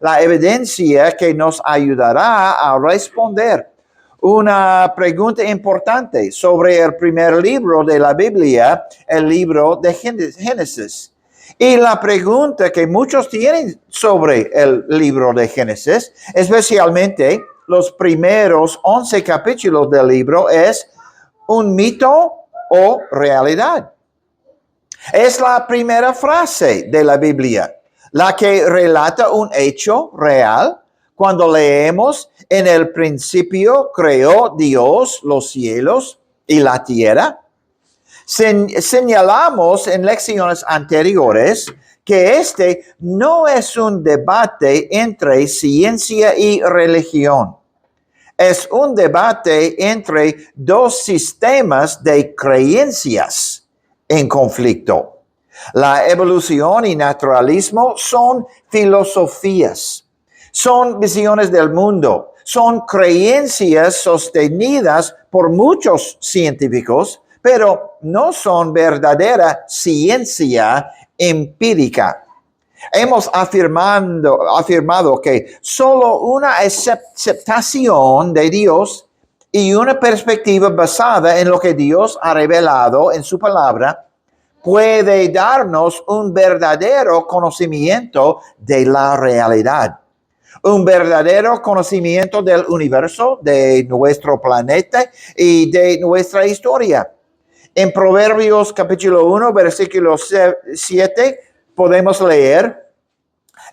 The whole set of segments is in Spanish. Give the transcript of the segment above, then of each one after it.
la evidencia que nos ayudará a responder una pregunta importante sobre el primer libro de la Biblia, el libro de Génesis. Y la pregunta que muchos tienen sobre el libro de Génesis, especialmente los primeros 11 capítulos del libro, es ¿un mito o realidad? Es la primera frase de la Biblia, la que relata un hecho real. Cuando leemos, en el principio creó Dios los cielos y la tierra. Señalamos en lecciones anteriores que este no es un debate entre ciencia y religión. Es un debate entre dos sistemas de creencias en conflicto. La evolución y naturalismo son filosofías, son visiones del mundo, son creencias sostenidas por muchos científicos, pero no son verdadera ciencia empírica. Hemos afirmado que solo una aceptación de Dios y una perspectiva basada en lo que Dios ha revelado en su palabra puede darnos un verdadero conocimiento de la realidad, un verdadero conocimiento del universo, de nuestro planeta y de nuestra historia. En Proverbios capítulo 1, versículo 7, podemos leer: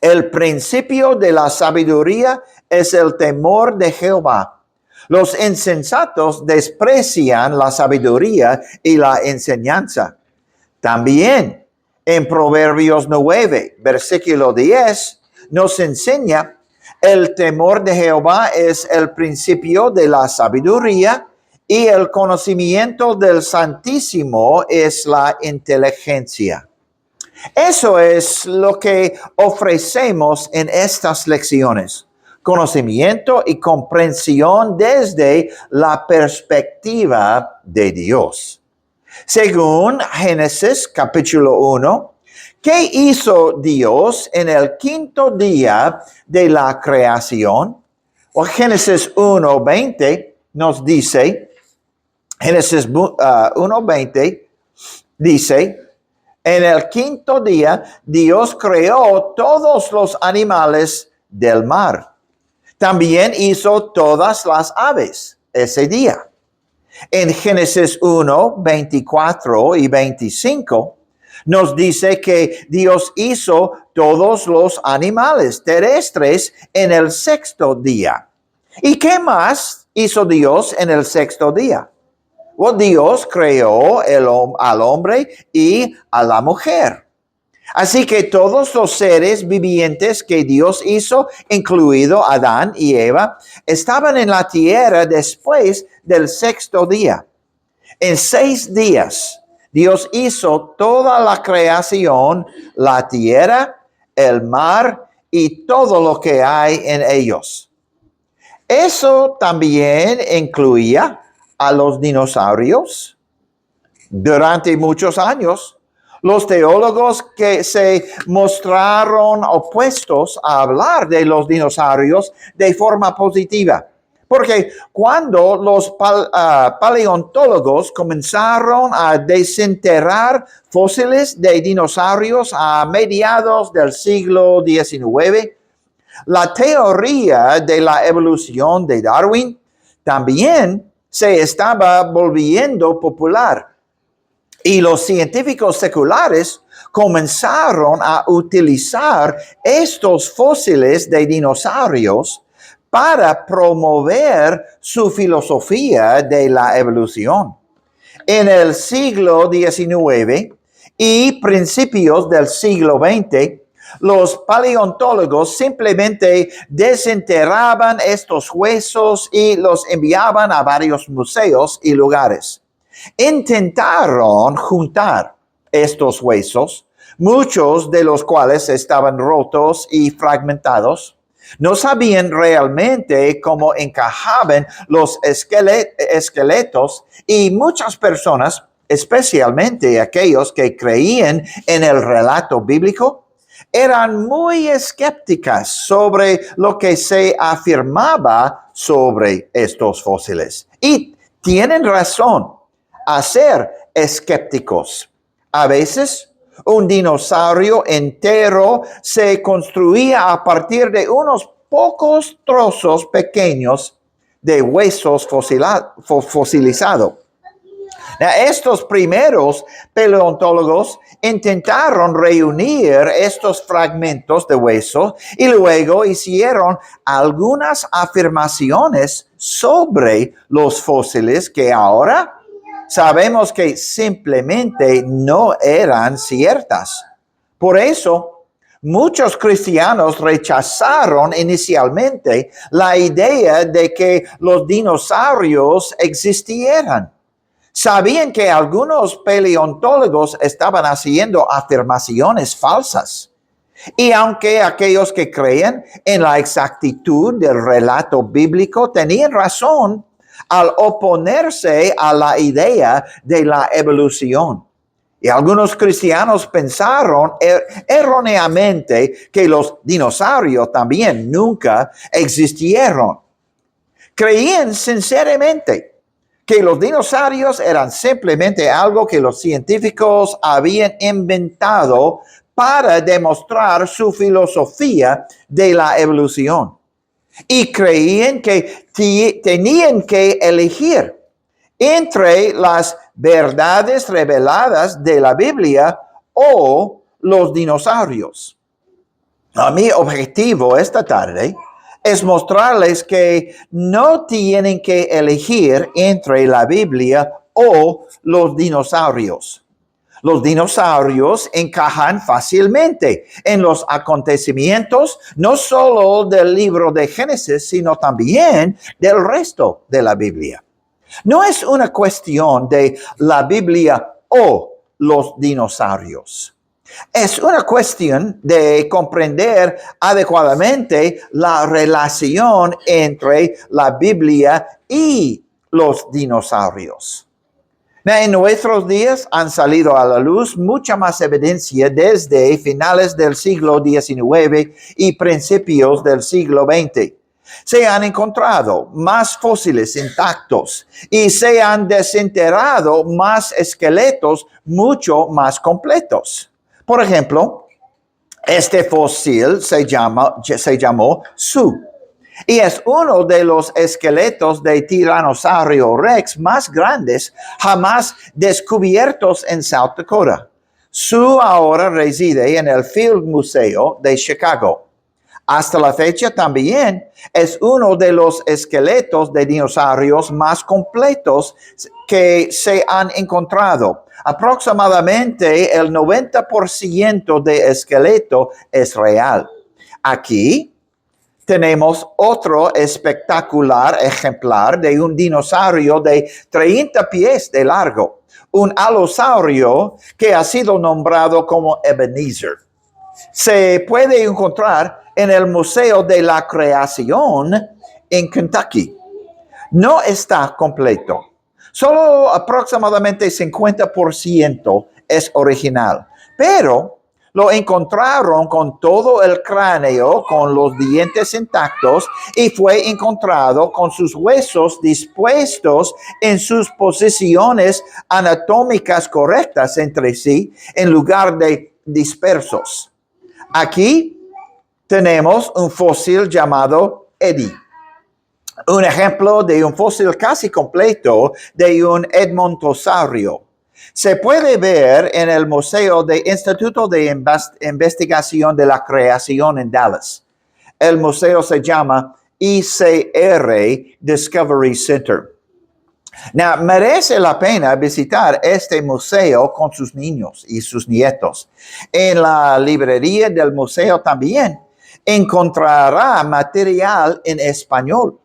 el principio de la sabiduría es el temor de Jehová. Los insensatos desprecian la sabiduría y la enseñanza. También en Proverbios 9, versículo 10, nos enseña: el temor de Jehová es el principio de la sabiduría y el conocimiento del Santísimo es la inteligencia. Eso es lo que ofrecemos en estas lecciones: conocimiento y comprensión desde la perspectiva de Dios. Según Génesis capítulo 1, ¿qué hizo Dios en el quinto día de la creación? Génesis 1:20 nos dice, Génesis 1:20 dice: en el quinto día Dios creó todos los animales del mar. También hizo todas las aves ese día. En Génesis 1, 24 y 25 nos dice que Dios hizo todos los animales terrestres en el sexto día. ¿Y qué más hizo Dios en el sexto día? Dios creó al hombre y a la mujer. Así que todos los seres vivientes que Dios hizo, incluido Adán y Eva, estaban en la tierra después del sexto día. En 6 días, Dios hizo toda la creación, la tierra, el mar y todo lo que hay en ellos. Eso también incluía a los dinosaurios. Durante muchos años, los teólogos que se mostraron opuestos a hablar de los dinosaurios de forma positiva, porque cuando los paleontólogos comenzaron a desenterrar fósiles de dinosaurios a mediados del siglo XIX, la teoría de la evolución de Darwin también se estaba volviendo popular. Y los científicos seculares comenzaron a utilizar estos fósiles de dinosaurios para promover su filosofía de la evolución. En el siglo XIX y principios del siglo XX, los paleontólogos simplemente desenterraban estos huesos y los enviaban a varios museos y lugares. Intentaron juntar estos huesos, muchos de los cuales estaban rotos y fragmentados. No sabían realmente cómo encajaban los esqueletos y muchas personas, especialmente aquellos que creían en el relato bíblico, eran muy escépticas sobre lo que se afirmaba sobre estos fósiles. Y tienen razón a ser escépticos. A veces, un dinosaurio entero se construía a partir de unos pocos trozos pequeños de huesos fosilizados. Estos primeros paleontólogos intentaron reunir estos fragmentos de hueso y luego hicieron algunas afirmaciones sobre los fósiles que ahora sabemos que simplemente no eran ciertas. Por eso, muchos cristianos rechazaron inicialmente la idea de que los dinosaurios existieran. Sabían que algunos paleontólogos estaban haciendo afirmaciones falsas. Y aunque aquellos que creen en la exactitud del relato bíblico tenían razón al oponerse a la idea de la evolución. Y algunos cristianos pensaron erróneamente que los dinosaurios también nunca existieron. Creían sinceramente que los dinosaurios eran simplemente algo que los científicos habían inventado para demostrar su filosofía de la evolución. Y creían que tenían que elegir entre las verdades reveladas de la Biblia o los dinosaurios. Mi objetivo esta tarde es mostrarles que no tienen que elegir entre la Biblia o los dinosaurios. Los dinosaurios encajan fácilmente en los acontecimientos, no solo del libro de Génesis, sino también del resto de la Biblia. No es una cuestión de la Biblia o los dinosaurios. Es una cuestión de comprender adecuadamente la relación entre la Biblia y los dinosaurios. En nuestros días han salido a la luz mucha más evidencia desde finales del siglo XIX y principios del siglo XX. Se han encontrado más fósiles intactos y se han desenterrado más esqueletos mucho más completos. Por ejemplo, este fósil se llamó Su y es uno de los esqueletos de Tiranosaurio Rex más grandes jamás descubiertos en South Dakota. Su ahora reside en el Field Museo de Chicago. Hasta la fecha también es uno de los esqueletos de dinosaurios más completos que se han encontrado. Aproximadamente el 90% de esqueleto es real. Aquí tenemos otro espectacular ejemplar de un dinosaurio de 30 pies de largo, un alosaurio que ha sido nombrado como Ebenezer. Se puede encontrar en el Museo de la Creación en Kentucky. No está completo. Solo aproximadamente 50% es original, pero lo encontraron con todo el cráneo, con los dientes intactos, y fue encontrado con sus huesos dispuestos en sus posiciones anatómicas correctas entre sí, en lugar de dispersos. Aquí tenemos un fósil llamado Eddie. Un ejemplo de un fósil casi completo de un edmontosaurio. Se puede ver en el Museo del Instituto de Investigación de la Creación en Dallas. El museo se llama ICR Discovery Center. Merece la pena visitar este museo con sus niños y sus nietos. En la librería del museo también encontrará material en español.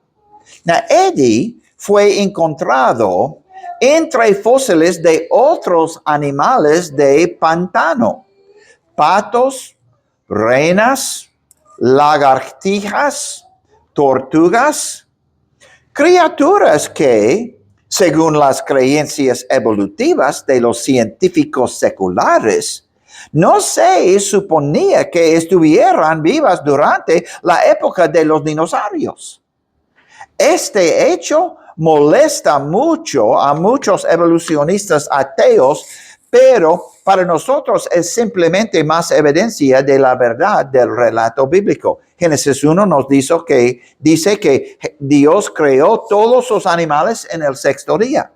Eddie fue encontrado entre fósiles de otros animales de pantano, patos, renas, lagartijas, tortugas, criaturas que, según las creencias evolutivas de los científicos seculares, No se suponía que estuvieran vivas durante la época de los dinosaurios. Este hecho molesta mucho a muchos evolucionistas ateos, pero para nosotros es simplemente más evidencia de la verdad del relato bíblico. Génesis 1 nos dice que Dios creó todos los animales en el sexto día.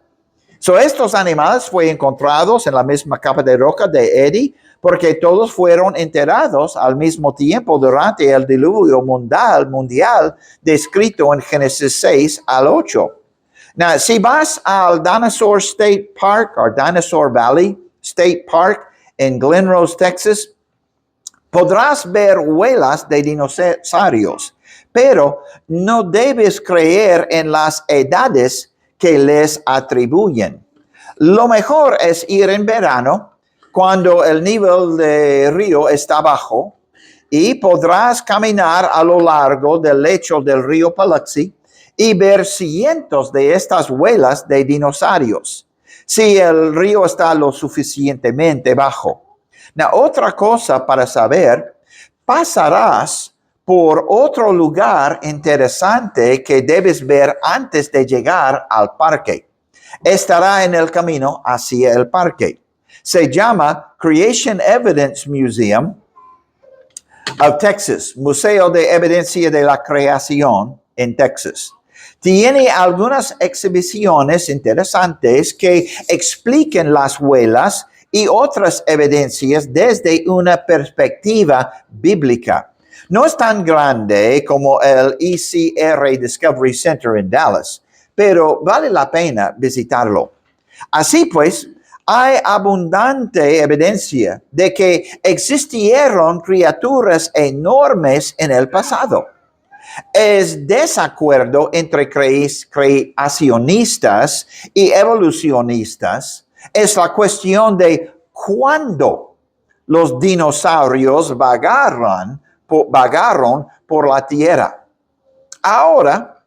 Estos animales fueron encontrados en la misma capa de roca de Edi, porque todos fueron enterrados al mismo tiempo durante el diluvio mundial descrito en Génesis 6 al 8. Now, si vas al Dinosaur State Park o Dinosaur Valley State Park en Glen Rose, Texas, podrás ver huellas de dinosaurios, pero no debes creer en las edades que les atribuyen. Lo mejor es ir en verano, cuando el nivel del río está bajo, y podrás caminar a lo largo del lecho del río Paluxy y ver cientos de estas huellas de dinosaurios, si el río está lo suficientemente bajo. Otra cosa para saber, pasarás por otro lugar interesante que debes ver antes de llegar al parque. Estará en el camino hacia el parque. Se llama Creation Evidence Museum of Texas, Museo de Evidencia de la Creación en Texas. Tiene algunas exhibiciones interesantes que explican las huellas y otras evidencias desde una perspectiva bíblica. No es tan grande como el ECR Discovery Center en Dallas, pero vale la pena visitarlo. Así pues, hay abundante evidencia de que existieron criaturas enormes en el pasado. El desacuerdo entre creacionistas y evolucionistas es la cuestión de cuándo los dinosaurios vagaron por la tierra. Ahora,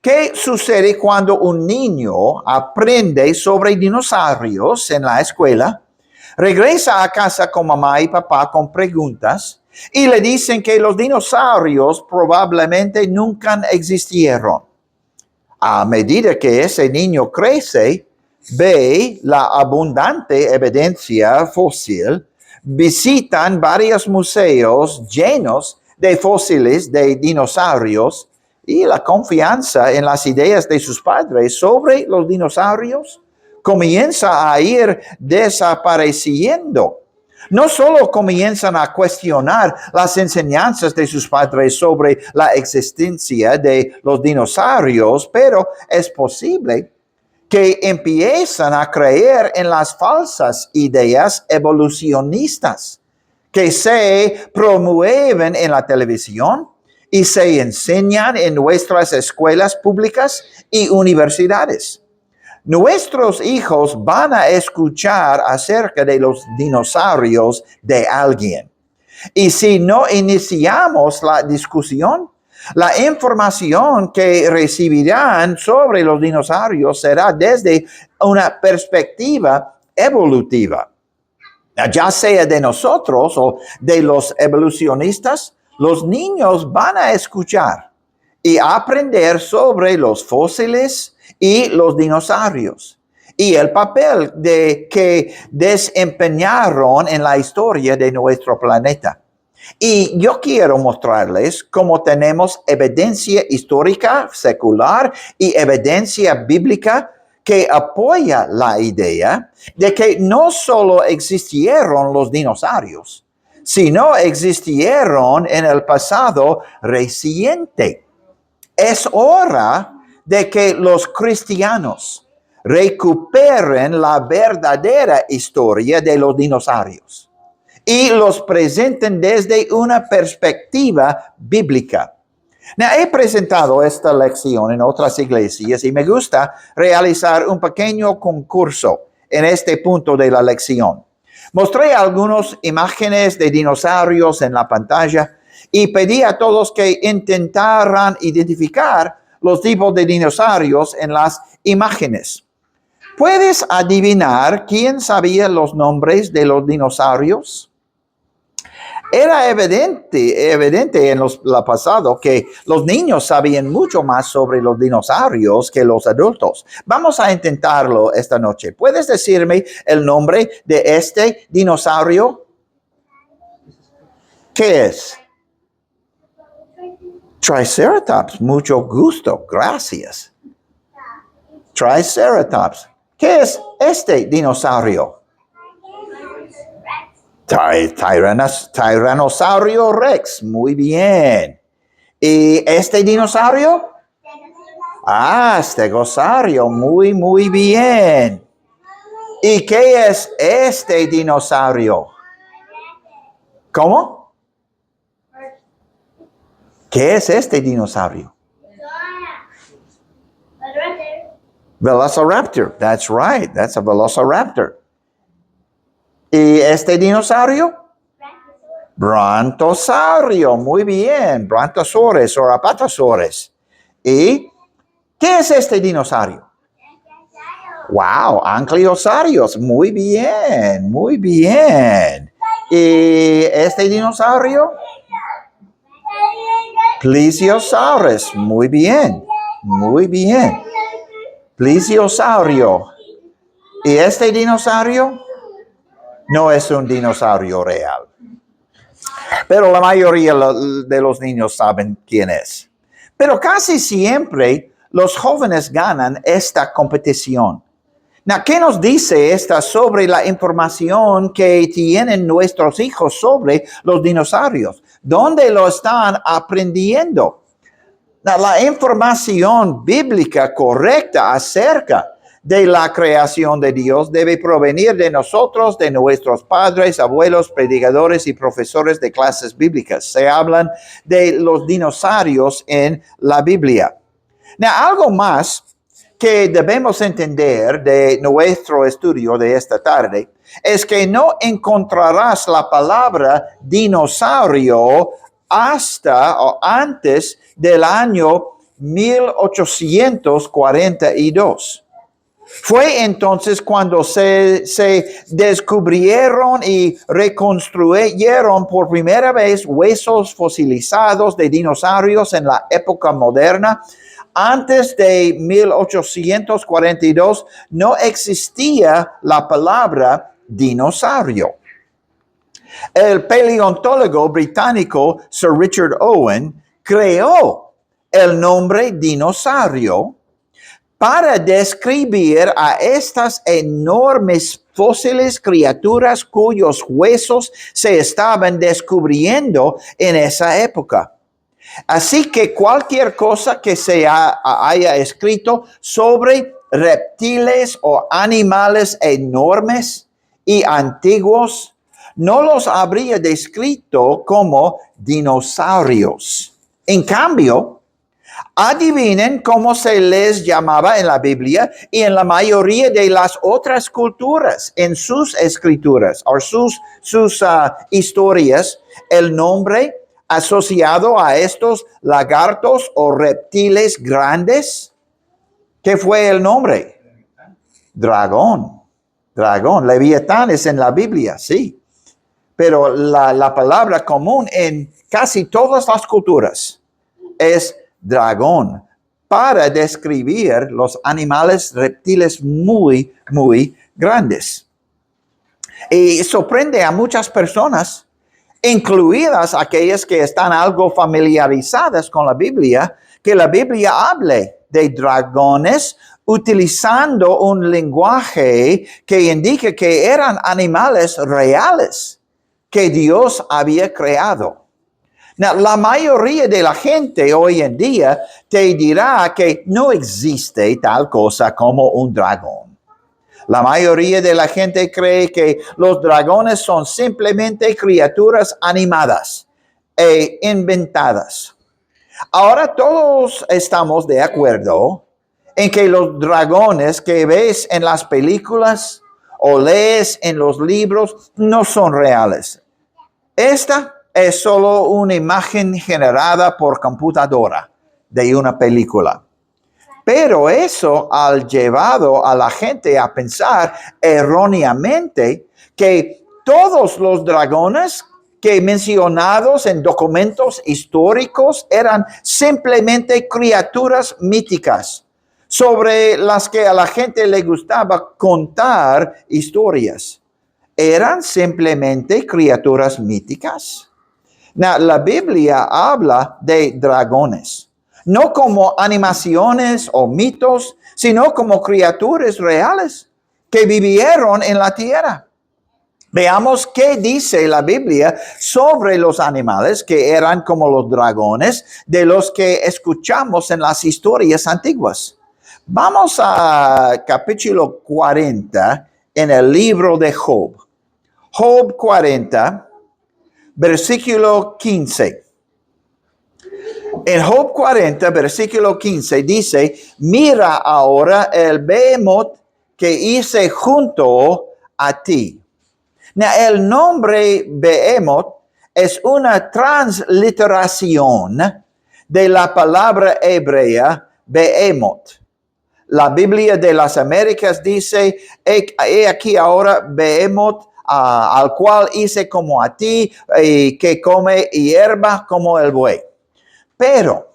¿qué sucede cuando un niño aprende sobre dinosaurios en la escuela, regresa a casa con mamá y papá con preguntas y le dicen que los dinosaurios probablemente nunca existieron? A medida que ese niño crece, ve la abundante evidencia fósil, visitan varios museos llenos de fósiles de dinosaurios, y la confianza en las ideas de sus padres sobre los dinosaurios comienza a ir desapareciendo. No solo comienzan a cuestionar las enseñanzas de sus padres sobre la existencia de los dinosaurios, pero es posible que empiezan a creer en las falsas ideas evolucionistas que se promueven en la televisión y se enseñan en nuestras escuelas públicas y universidades. Nuestros hijos van a escuchar acerca de los dinosaurios de alguien. Y si no iniciamos la discusión, la información que recibirán sobre los dinosaurios será desde una perspectiva evolutiva. Ya sea de nosotros o de los evolucionistas, los niños van a escuchar y aprender sobre los fósiles y los dinosaurios y el papel que desempeñaron en la historia de nuestro planeta. Y yo quiero mostrarles cómo tenemos evidencia histórica secular y evidencia bíblica que apoya la idea de que no solo existieron los dinosaurios, sino existieron en el pasado reciente. Es hora de que los cristianos recuperen la verdadera historia de los dinosaurios y los presenten desde una perspectiva bíblica. He presentado esta lección en otras iglesias y me gusta realizar un pequeño concurso en este punto de la lección. Mostré algunas imágenes de dinosaurios en la pantalla y pedí a todos que intentaran identificar los tipos de dinosaurios en las imágenes. ¿Puedes adivinar quién sabía los nombres de los dinosaurios? Era evidente en la pasado que los niños sabían mucho más sobre los dinosaurios que los adultos. Vamos a intentarlo esta noche. ¿Puedes decirme el nombre de este dinosaurio? ¿Qué es? Triceratops. Mucho gusto. Gracias. Triceratops. ¿Qué es este dinosaurio? Tiranosaurio Rex. Muy bien. ¿Y este dinosaurio? Stegosaurio. Muy bien. ¿Y qué es este dinosaurio? ¿Cómo? ¿Qué es este dinosaurio? Velociraptor. That's right. That's a velociraptor. ¿Y este dinosaurio? Brontosaurio. Muy bien. Brontosaurus o Apatosaurus. ¿Y qué es este dinosaurio? Wow, anquilosaurios. Muy bien. ¿Y este dinosaurio? Plesiosaurus. Muy bien. Plesiosaurio. ¿Y este dinosaurio? No es un dinosaurio real. Pero la mayoría de los niños saben quién es. Pero casi siempre los jóvenes ganan esta competición. ¿Qué nos dice esta sobre la información que tienen nuestros hijos sobre los dinosaurios? ¿Dónde lo están aprendiendo? La información bíblica correcta acerca de la creación de Dios debe provenir de nosotros, de nuestros padres, abuelos, predicadores y profesores de clases bíblicas. Se hablan de los dinosaurios en la Biblia. Algo más que debemos entender de nuestro estudio de esta tarde es que no encontrarás la palabra dinosaurio hasta o antes del año 1842. Fue entonces cuando se descubrieron y reconstruyeron por primera vez huesos fosilizados de dinosaurios en la época moderna. Antes de 1842 no existía la palabra dinosaurio. El paleontólogo británico Sir Richard Owen creó el nombre dinosaurio para describir a estas enormes fósiles criaturas cuyos huesos se estaban descubriendo en esa época. Así que cualquier cosa que se haya escrito sobre reptiles o animales enormes y antiguos no los habría descrito como dinosaurios. En cambio, adivinen cómo se les llamaba en la Biblia y en la mayoría de las otras culturas, en sus escrituras o sus historias, el nombre asociado a estos lagartos o reptiles grandes. ¿Qué fue el nombre? Dragón. Leviatán es en la Biblia, sí. Pero la palabra común en casi todas las culturas es dragón, para describir los animales reptiles muy grandes. Y sorprende a muchas personas, incluidas aquellas que están algo familiarizadas con la Biblia, que la Biblia hable de dragones utilizando un lenguaje que indica que eran animales reales que Dios había creado. La mayoría de la gente hoy en día te dirá que no existe tal cosa como un dragón. La mayoría de la gente cree que los dragones son simplemente criaturas animadas e inventadas. Ahora todos estamos de acuerdo en que los dragones que ves en las películas o lees en los libros no son reales. Esta es solo una imagen generada por computadora de una película. Pero eso ha llevado a la gente a pensar erróneamente que todos los dragones que mencionados en documentos históricos eran simplemente criaturas míticas sobre las que a la gente le gustaba contar historias. Eran simplemente criaturas míticas. La Biblia habla de dragones, no como animaciones o mitos, sino como criaturas reales que vivieron en la tierra. Veamos qué dice la Biblia sobre los animales que eran como los dragones de los que escuchamos en las historias antiguas. Vamos a capítulo 40 en el libro de Job. Job 40. Versículo 15. En Job 40, versículo 15 dice, mira ahora el behemoth que hice junto a ti. El nombre behemoth es una transliteración de la palabra hebrea behemoth. La Biblia de las Américas dice, he aquí ahora behemoth, al cual hice como a ti, que come hierba como el buey. Pero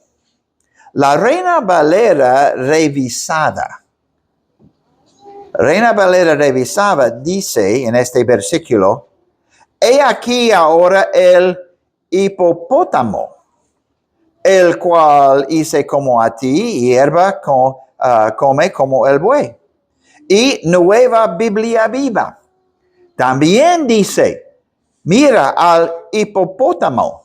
la Reina Valera revisada dice en este versículo, he aquí ahora el hipopótamo, el cual hice como a ti, hierba come como el buey. Y Nueva Biblia Viva también dice, mira al hipopótamo,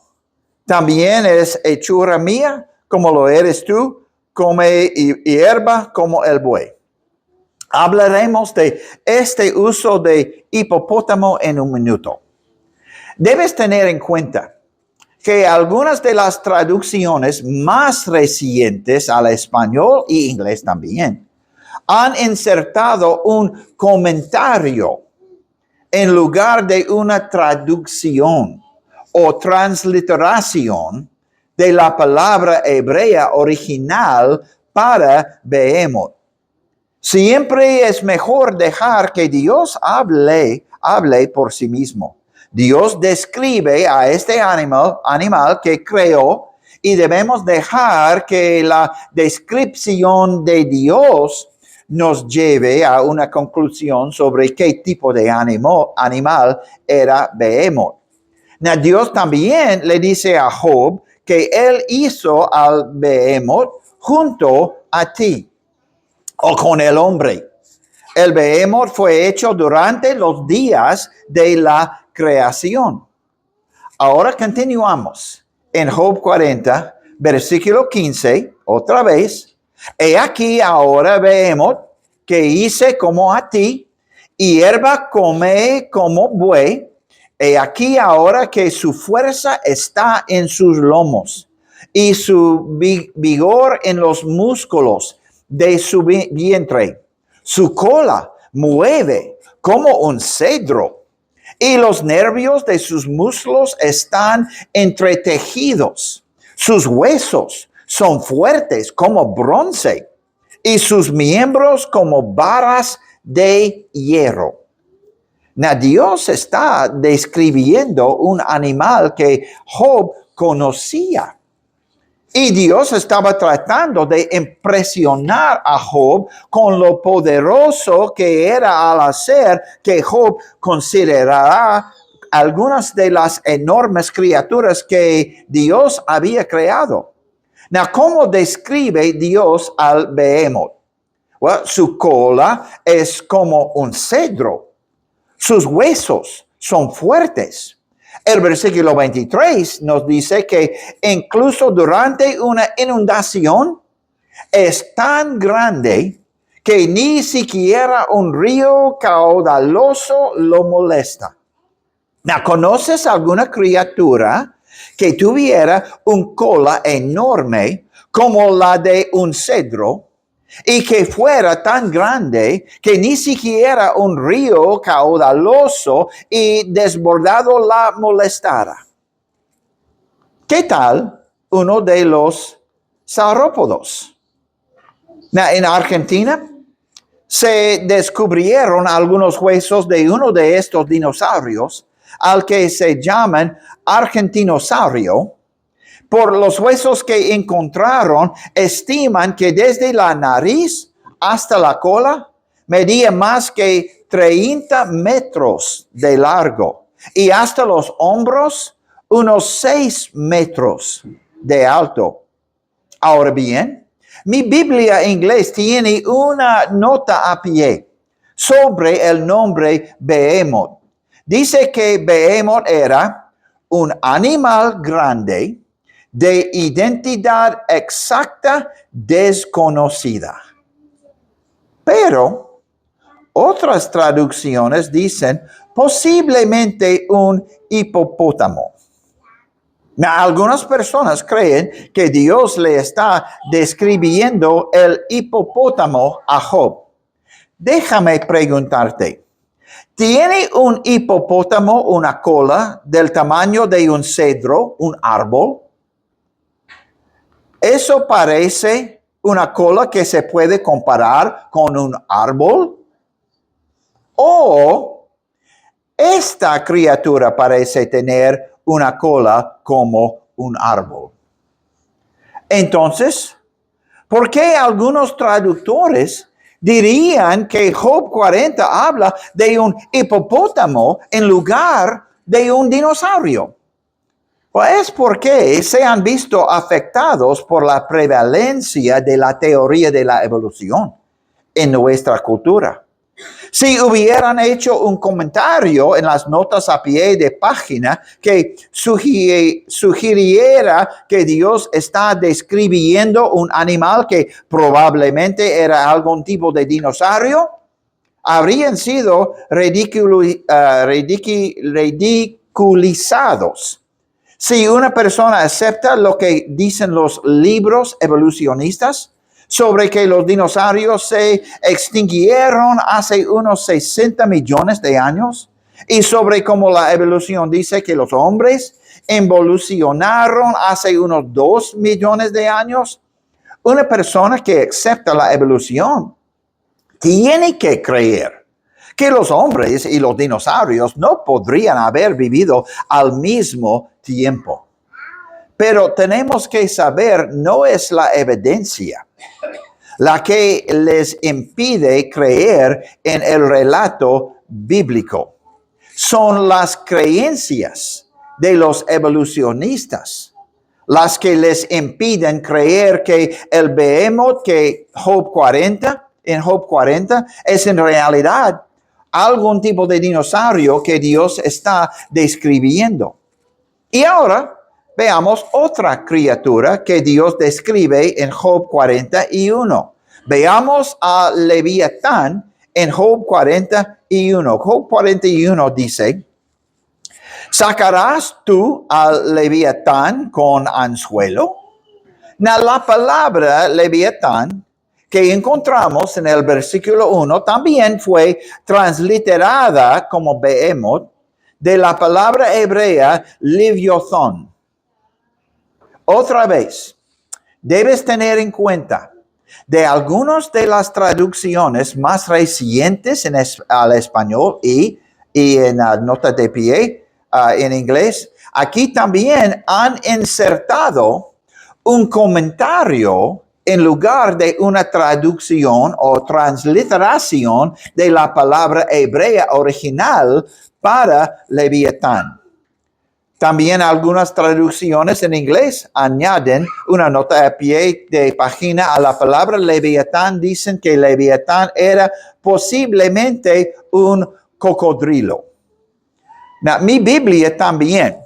también es hechura mía, como lo eres tú, come hierba como el buey. Hablaremos de este uso de hipopótamo en un minuto. Debes tener en cuenta que algunas de las traducciones más recientes al español y inglés también han insertado un comentario en lugar de una traducción o transliteración de la palabra hebrea original para behemoth. Siempre es mejor dejar que Dios hable por sí mismo. Dios describe a este animal que creó y debemos dejar que la descripción de Dios nos lleve a una conclusión sobre qué tipo de animal era behemoth. Dios también le dice a Job que él hizo al behemoth junto a ti o con el hombre. El behemoth fue hecho durante los días de la creación. Ahora continuamos en Job 40, versículo 15, otra vez. He aquí ahora behemoth que hice como a ti, y hierba come como buey. He aquí ahora que su fuerza está en sus lomos, y su vigor en los músculos de su vientre. Su cola mueve como un cedro, y los nervios de sus muslos están entretejidos. Sus huesos son fuertes como bronce, y sus miembros como varas de hierro. Dios está describiendo un animal que Job conocía. Y Dios estaba tratando de impresionar a Job con lo poderoso que era al hacer que Job considerara algunas de las enormes criaturas que Dios había creado. ¿Cómo describe Dios al behemoth? Su cola es como un cedro. Sus huesos son fuertes. El versículo 23 nos dice que incluso durante una inundación es tan grande que ni siquiera un río caudaloso lo molesta. ¿Conoces alguna criatura que tuviera un cola enorme como la de un cedro y que fuera tan grande que ni siquiera un río caudaloso y desbordado la molestara? ¿Qué tal uno de los saurópodos? En Argentina se descubrieron algunos huesos de uno de estos dinosaurios al que se llaman argentinosaurio, por los huesos que encontraron, estiman que desde la nariz hasta la cola medía más que 30 metros de largo y hasta los hombros unos 6 metros de alto. Ahora bien, mi Biblia en inglés tiene una nota a pie sobre el nombre Behemoth. Dice que Behemoth era un animal grande de identidad exacta desconocida. Pero otras traducciones dicen posiblemente un hipopótamo. Algunas personas creen que Dios le está describiendo el hipopótamo a Job. Déjame preguntarte, ¿tiene un hipopótamo una cola del tamaño de un cedro, un árbol? ¿Eso parece una cola que se puede comparar con un árbol? ¿O esta criatura parece tener una cola como un árbol? Entonces, ¿por qué algunos traductores dirían que Job 40 habla de un hipopótamo en lugar de un dinosaurio? Pues es porque se han visto afectados por la prevalencia de la teoría de la evolución en nuestra cultura. Si hubieran hecho un comentario en las notas a pie de página que sugiriera que Dios está describiendo un animal que probablemente era algún tipo de dinosaurio, habrían sido ridiculizados. Si una persona acepta lo que dicen los libros evolucionistas sobre que los dinosaurios se extinguieron hace unos 60 millones de años y sobre cómo la evolución dice que los hombres evolucionaron hace unos 2 millones de años, una persona que acepta la evolución tiene que creer que los hombres y los dinosaurios no podrían haber vivido al mismo tiempo. Pero tenemos que saber, no es la evidencia la que les impide creer en el relato bíblico. Son las creencias de los evolucionistas las que les impiden creer que el Behemoth que en Job 40 es en realidad algún tipo de dinosaurio que Dios está describiendo. Y ahora veamos otra criatura que Dios describe en Job 41. Veamos a Leviatán en Job 41. Job 41 dice, ¿sacarás tú al Leviatán con anzuelo? La palabra Leviatán que encontramos en el versículo 1 también fue transliterada como Behemoth de la palabra hebrea Leviathán. Otra vez, debes tener en cuenta de algunas de las traducciones más recientes al español y en la nota de pie en inglés, aquí también han insertado un comentario en lugar de una traducción o transliteración de la palabra hebrea original para Leviatán. También algunas traducciones en inglés añaden una nota a pie de página a la palabra Leviatán. Dicen que Leviatán era posiblemente un cocodrilo. Mi Biblia también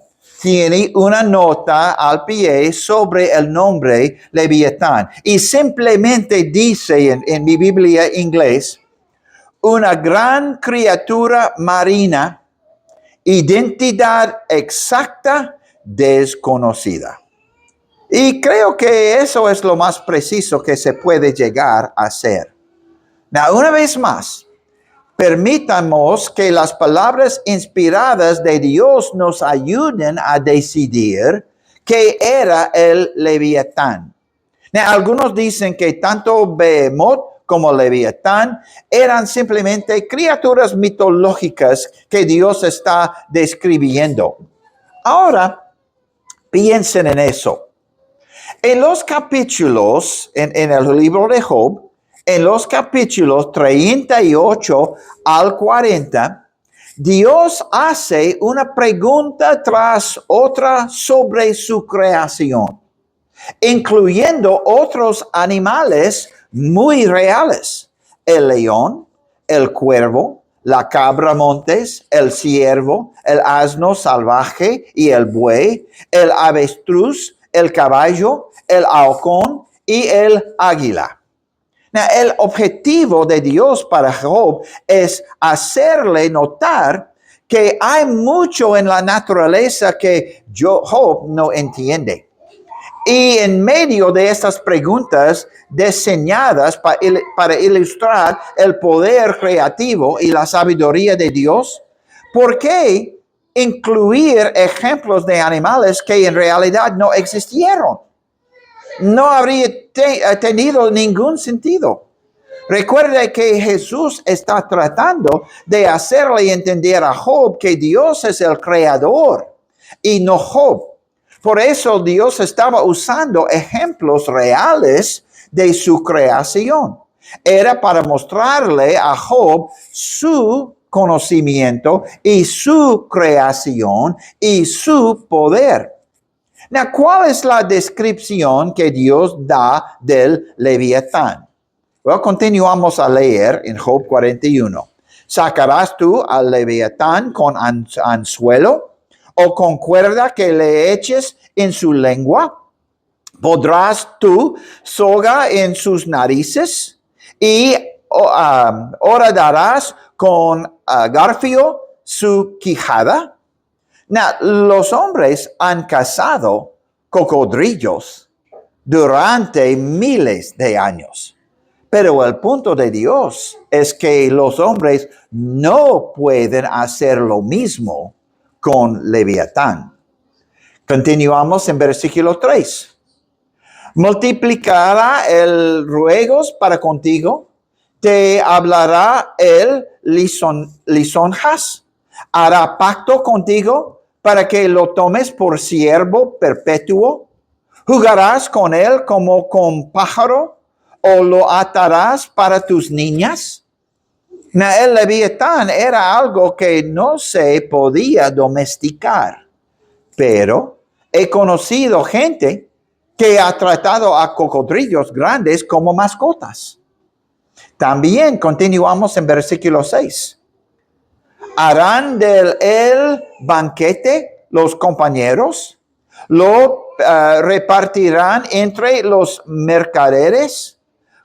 tiene una nota al pie sobre el nombre Leviatán. Y simplemente dice en mi Biblia en inglés, una gran criatura marina, identidad exacta desconocida. Y creo que eso es lo más preciso que se puede llegar a ser. Una vez más, permitamos que las palabras inspiradas de Dios nos ayuden a decidir qué era el Leviatán. Algunos dicen que tanto Behemoth como Leviatán, eran simplemente criaturas mitológicas que Dios está describiendo. Ahora, piensen en eso. En los capítulos, en el libro de Job, en los capítulos 38 al 40, Dios hace una pregunta tras otra sobre su creación, incluyendo otros animales muy reales: el león, el cuervo, la cabra montes, el ciervo, el asno salvaje y el buey, el avestruz, el caballo, el halcón y el águila. Now, el objetivo de Dios para Job es hacerle notar que hay mucho en la naturaleza que Job no entiende. Y en medio de estas preguntas diseñadas para ilustrar el poder creativo y la sabiduría de Dios, ¿por qué incluir ejemplos de animales que en realidad no existieron? No habría tenido ningún sentido. Recuerde que Jesús está tratando de hacerle entender a Job que Dios es el creador y no Job. Por eso Dios estaba usando ejemplos reales de su creación. Era para mostrarle a Job su conocimiento y su creación y su poder. Now, ¿cuál es la descripción que Dios da del Leviatán? Bueno, continuamos a leer en Job 41. ¿Sacarás tú al Leviatán con anzuelo o con cuerda que le eches en su lengua? ¿Podrás tú soga en sus narices y horadarás con garfio su quijada? Now, los hombres han cazado cocodrilos durante miles de años. Pero el punto de Dios es que los hombres no pueden hacer lo mismo con Leviatán. Continuamos en versículo 3. Multiplicará el ruegos para contigo, te hablará el lisonjas, hará pacto contigo para que lo tomes por siervo perpetuo, jugarás con él como con pájaro, o lo atarás para tus niñas. El Leviatán era algo que no se podía domesticar, pero he conocido gente que ha tratado a cocodrilos grandes como mascotas. También continuamos en versículo 6. Harán del él banquete los compañeros, lo repartirán entre los mercaderes.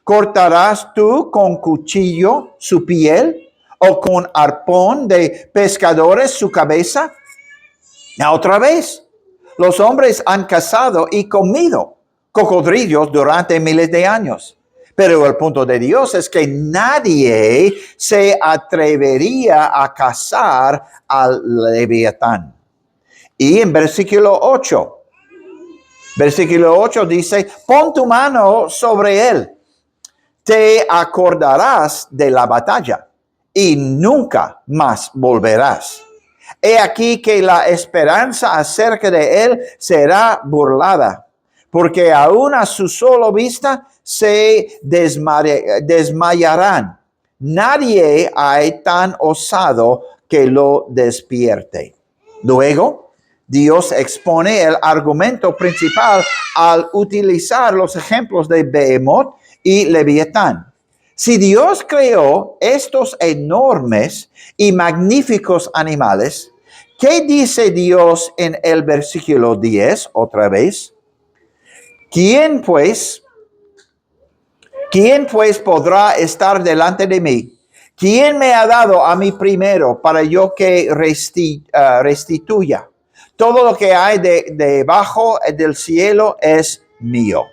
¿Cortarás tú con cuchillo su piel o con arpón de pescadores su cabeza? Otra vez, los hombres han cazado y comido cocodrilos durante miles de años. Pero el punto de Dios es que nadie se atrevería a cazar al Leviatán. Y en versículo 8 dice, pon tu mano sobre él, te acordarás de la batalla y nunca más volverás. He aquí que la esperanza acerca de él será burlada, porque aún a su sola vista se desmayarán. Nadie hay tan osado que lo despierte. Luego, Dios expone el argumento principal al utilizar los ejemplos de Behemoth y Leviatán. Si Dios creó estos enormes y magníficos animales, ¿qué dice Dios en el versículo 10 otra vez? ¿Quién pues podrá estar delante de mí? ¿Quién me ha dado a mí primero para yo que restituya? Todo lo que hay debajo del cielo es mío.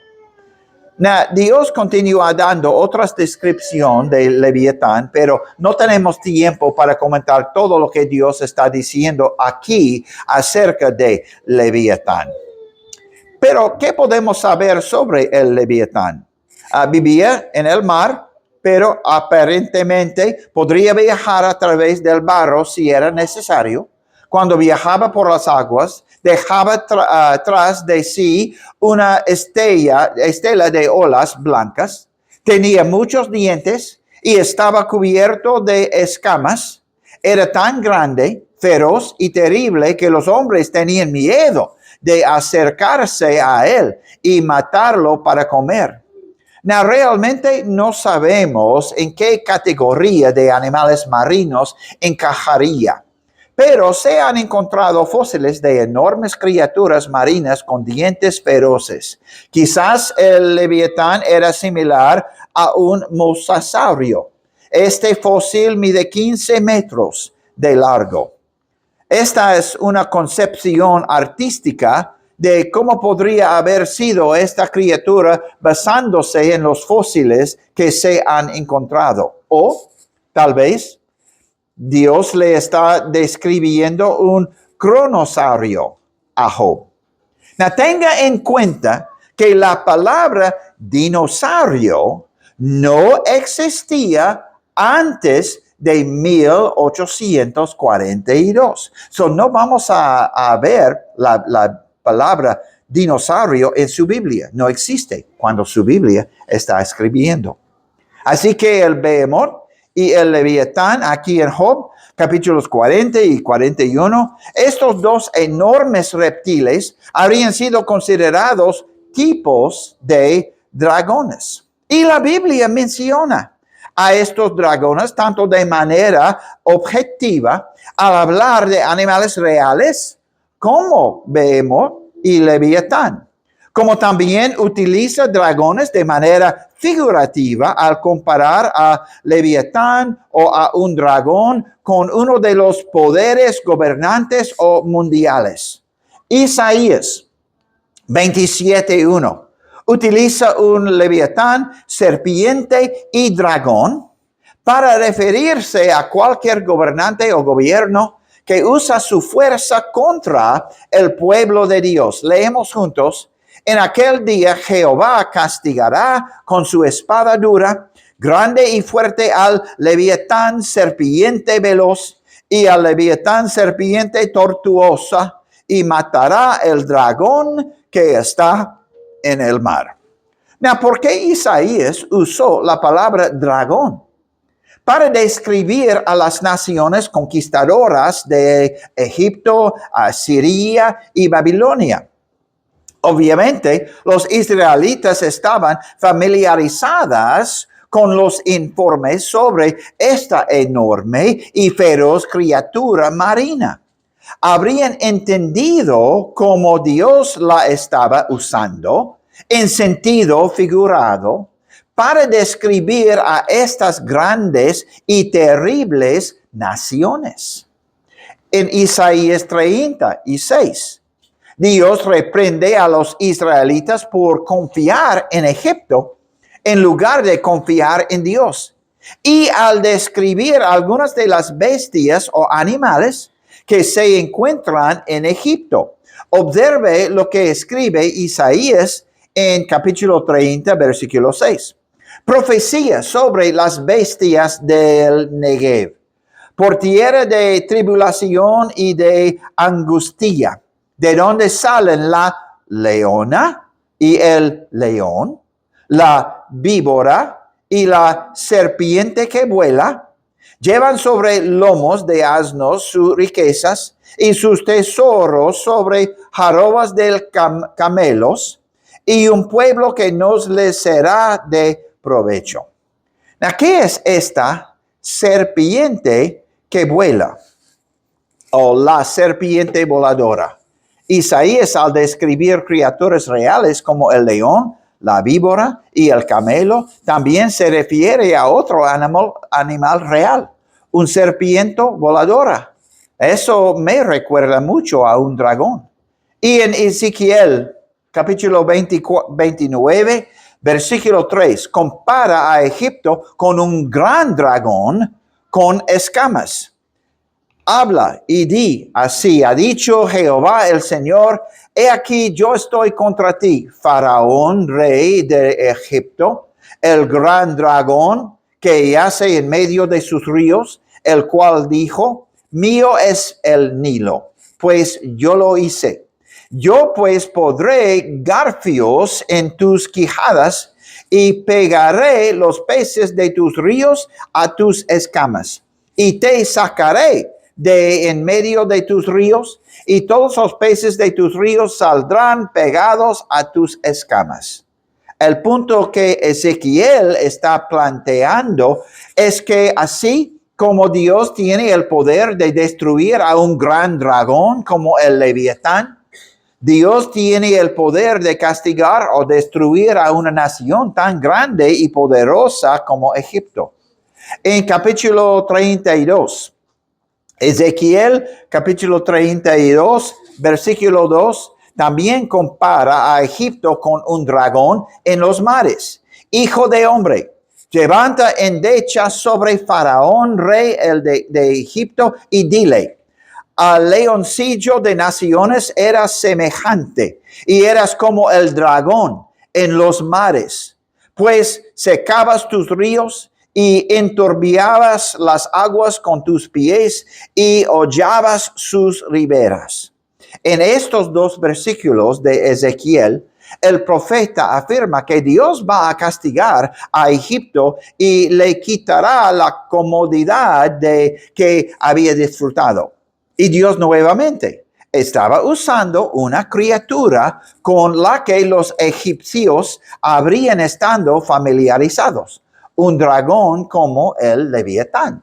Dios continúa dando otras descripciones del Leviatán, pero no tenemos tiempo para comentar todo lo que Dios está diciendo aquí acerca de Leviatán. Pero, ¿qué podemos saber sobre el Leviatán? Vivía en el mar, pero aparentemente podría viajar a través del barro si era necesario. Cuando viajaba por las aguas, dejaba tras de sí una estela de olas blancas. Tenía muchos dientes y estaba cubierto de escamas. Era tan grande, feroz y terrible que los hombres tenían miedo de acercarse a él y matarlo para comer. Now, realmente no sabemos en qué categoría de animales marinos encajaría, pero se han encontrado fósiles de enormes criaturas marinas con dientes feroces. Quizás el leviatán era similar a un mosasaurio. Este fósil mide 15 metros de largo. Esta es una concepción artística de cómo podría haber sido esta criatura basándose en los fósiles que se han encontrado. O tal vez Dios le está describiendo un cronosaurio a Job. Now, tenga en cuenta que la palabra dinosaurio no existía antes de 1842. So, no vamos a ver la palabra dinosaurio en su Biblia. No existe cuando su Biblia está escribiendo. Así que el Behemoth y el Leviatán aquí en Job, capítulos 40 y 41, estos dos enormes reptiles habrían sido considerados tipos de dragones. Y la Biblia menciona a estos dragones tanto de manera objetiva al hablar de animales reales como Behemoth y Leviatán, como también utiliza dragones de manera figurativa al comparar a Leviatán o a un dragón con uno de los poderes gobernantes o mundiales. Isaías 27:1 utiliza un leviatán, serpiente y dragón para referirse a cualquier gobernante o gobierno que usa su fuerza contra el pueblo de Dios. Leemos juntos. En aquel día Jehová castigará con su espada dura, grande y fuerte al leviatán serpiente veloz y al leviatán serpiente tortuosa, y matará el dragón que está en el mar. Now, ¿por qué Isaías usó la palabra dragón? Para describir a las naciones conquistadoras de Egipto, Siria y Babilonia. Obviamente, los israelitas estaban familiarizadas con los informes sobre esta enorme y feroz criatura marina. Habrían entendido cómo Dios la estaba usando en sentido figurado para describir a estas grandes y terribles naciones. En Isaías 36, Dios reprende a los israelitas por confiar en Egipto en lugar de confiar en Dios. Y al describir algunas de las bestias o animales que se encuentran en Egipto, observe lo que escribe Isaías en capítulo 30, versículo 6. Profecía sobre las bestias del Negev, por tierra de tribulación y de angustia, de donde salen la leona y el león, la víbora y la serpiente que vuela. Llevan sobre lomos de asnos sus riquezas y sus tesoros sobre jarobas de camelos, y un pueblo que no les será de provecho. ¿Qué es esta serpiente que vuela? O la serpiente voladora. Isaías, al describir criaturas reales como el león, la víbora y el camelo, también se refiere a otro animal real, un serpiente voladora. Eso me recuerda mucho a un dragón. Y en Ezequiel, capítulo 29, versículo 3, compara a Egipto con un gran dragón con escamas. Habla y di, así ha dicho Jehová el Señor, he aquí yo estoy contra ti, Faraón, rey de Egipto, el gran dragón que yace en medio de sus ríos, el cual dijo, mío es el Nilo, pues yo lo hice. Yo pues podré garfios en tus quijadas y pegaré los peces de tus ríos a tus escamas y te sacaré de en medio de tus ríos y todos los peces de tus ríos saldrán pegados a tus escamas. El punto que Ezequiel está planteando es que así como Dios tiene el poder de destruir a un gran dragón como el Leviatán, Dios tiene el poder de castigar o destruir a una nación tan grande y poderosa como Egipto. En capítulo 32, Ezequiel capítulo 32, versículo 2, también compara a Egipto con un dragón en los mares. Hijo de hombre, levanta endecha sobre Faraón, rey de Egipto, y dile, al leoncillo de naciones eras semejante, y eras como el dragón en los mares, pues secabas tus ríos y enturbiabas las aguas con tus pies y hollabas sus riberas. En estos dos versículos de Ezequiel, el profeta afirma que Dios va a castigar a Egipto y le quitará la comodidad de que había disfrutado. Y Dios nuevamente estaba usando una criatura con la que los egipcios habrían estado familiarizados, un dragón como el Leviatán,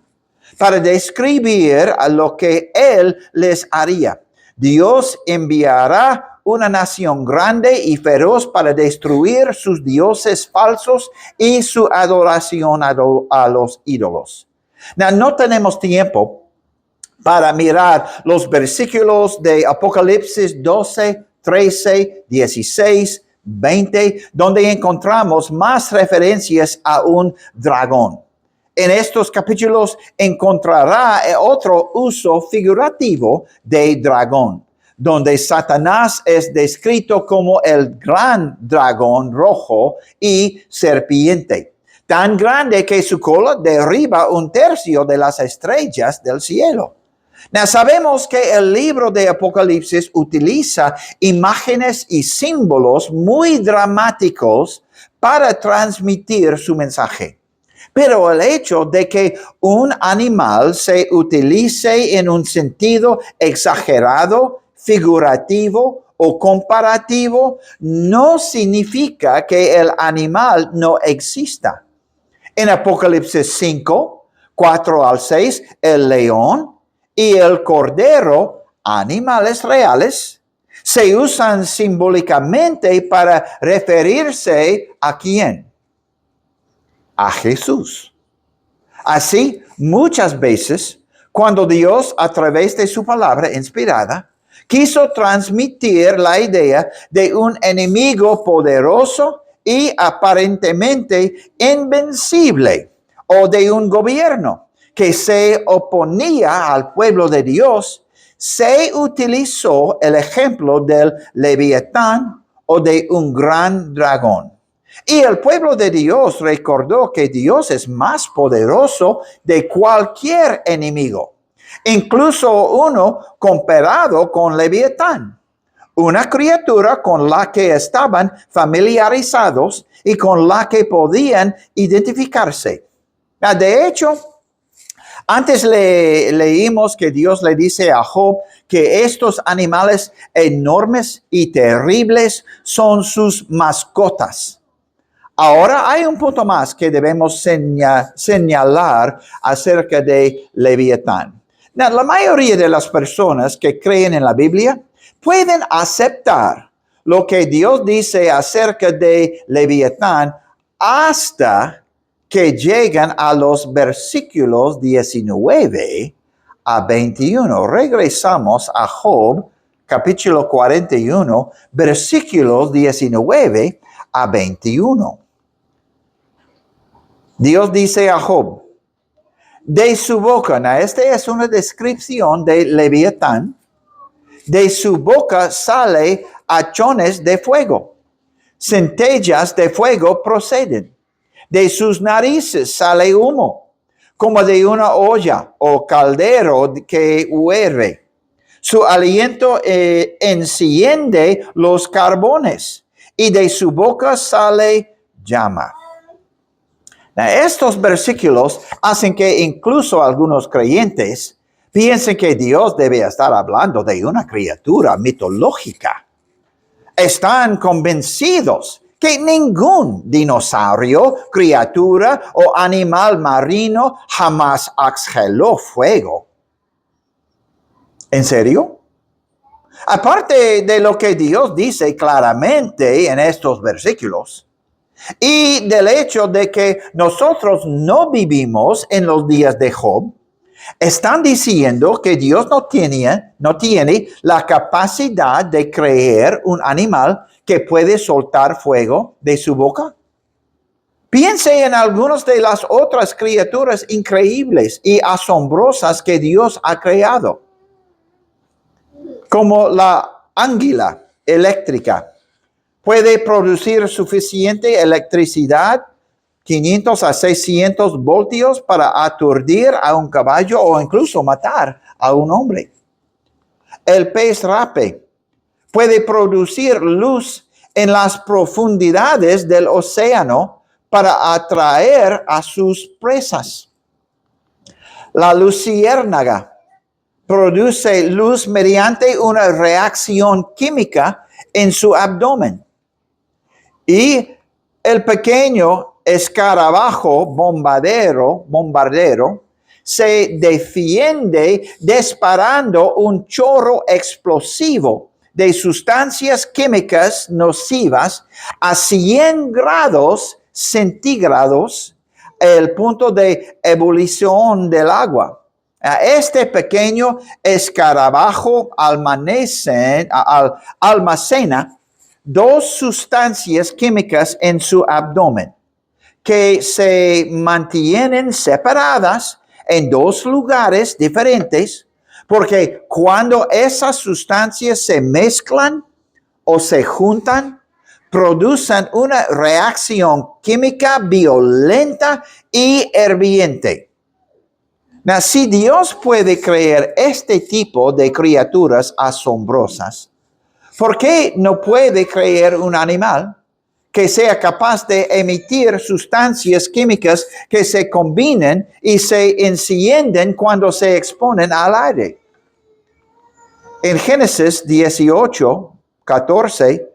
para describir a lo que él les haría. Dios enviará una nación grande y feroz para destruir sus dioses falsos y su adoración a los ídolos. No tenemos tiempo para mirar los versículos de Apocalipsis 12, 13, 16, 20, donde encontramos más referencias a un dragón. En estos capítulos encontrará otro uso figurativo de dragón, donde Satanás es descrito como el gran dragón rojo y serpiente, tan grande que su cola derriba 1/3 de las estrellas del cielo. Sabemos que el libro de Apocalipsis utiliza imágenes y símbolos muy dramáticos para transmitir su mensaje. Pero el hecho de que un animal se utilice en un sentido exagerado, figurativo o comparativo no significa que el animal no exista. En Apocalipsis 5, 4 al 6, el león y el cordero, animales reales, se usan simbólicamente para referirse ¿a quién? A Jesús. Así, muchas veces, cuando Dios, a través de su palabra inspirada, quiso transmitir la idea de un enemigo poderoso y aparentemente invencible, o de un gobierno que se oponía al pueblo de Dios, se utilizó el ejemplo del Leviatán o de un gran dragón. Y el pueblo de Dios recordó que Dios es más poderoso de cualquier enemigo, incluso uno comparado con Leviatán, una criatura con la que estaban familiarizados y con la que podían identificarse. De hecho, antes leímos que Dios le dice a Job que estos animales enormes y terribles son sus mascotas. Ahora hay un punto más que debemos señalar acerca de Leviatán. La mayoría de las personas que creen en la Biblia pueden aceptar lo que Dios dice acerca de Leviatán hasta que llegan a los versículos 19 a 21. Regresamos a Job, capítulo 41, versículos 19 a 21. Dios dice a Job, de su boca, esta es una descripción de Leviatán, de su boca sale hachones de fuego, centellas de fuego proceden. De sus narices sale humo, como de una olla o caldero que hierve. Su aliento enciende los carbones y de su boca sale llama. Estos versículos hacen que incluso algunos creyentes piensen que Dios debe estar hablando de una criatura mitológica. Están convencidos que ningún dinosaurio, criatura o animal marino jamás exhaló fuego. ¿En serio? Aparte de lo que Dios dice claramente en estos versículos, y del hecho de que nosotros no vivimos en los días de Job, están diciendo que Dios no tiene la capacidad de crear un animal que puede soltar fuego de su boca. Piense en algunas de las otras criaturas increíbles y asombrosas que Dios ha creado, como la águila eléctrica. Puede producir suficiente electricidad, 500 a 600 voltios, para aturdir a un caballo o incluso matar a un hombre. El pez rape puede producir luz en las profundidades del océano para atraer a sus presas. La luciérnaga produce luz mediante una reacción química en su abdomen. Y el pequeño escarabajo bombardero se defiende disparando un chorro explosivo de sustancias químicas nocivas a 100 grados centígrados, el punto de ebullición del agua. Este pequeño escarabajo almacena dos sustancias químicas en su abdomen que se mantienen separadas en dos lugares diferentes, porque cuando esas sustancias se mezclan o se juntan, producen una reacción química violenta y hirviente. Si Dios puede crear este tipo de criaturas asombrosas, ¿por qué no puede crear un animal que sea capaz de emitir sustancias químicas que se combinen y se encienden cuando se exponen al aire? En Génesis 18:14,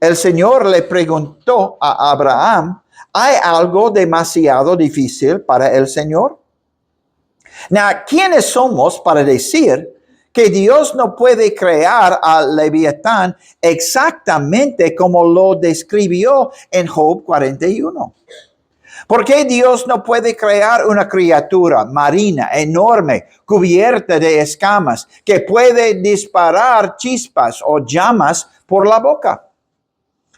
el Señor le preguntó a Abraham, ¿hay algo demasiado difícil para el Señor? ¿Quiénes somos para decir que Dios no puede crear al Leviatán exactamente como lo describió en Job 41? ¿Por qué Dios no puede crear una criatura marina enorme, cubierta de escamas, que puede disparar chispas o llamas por la boca?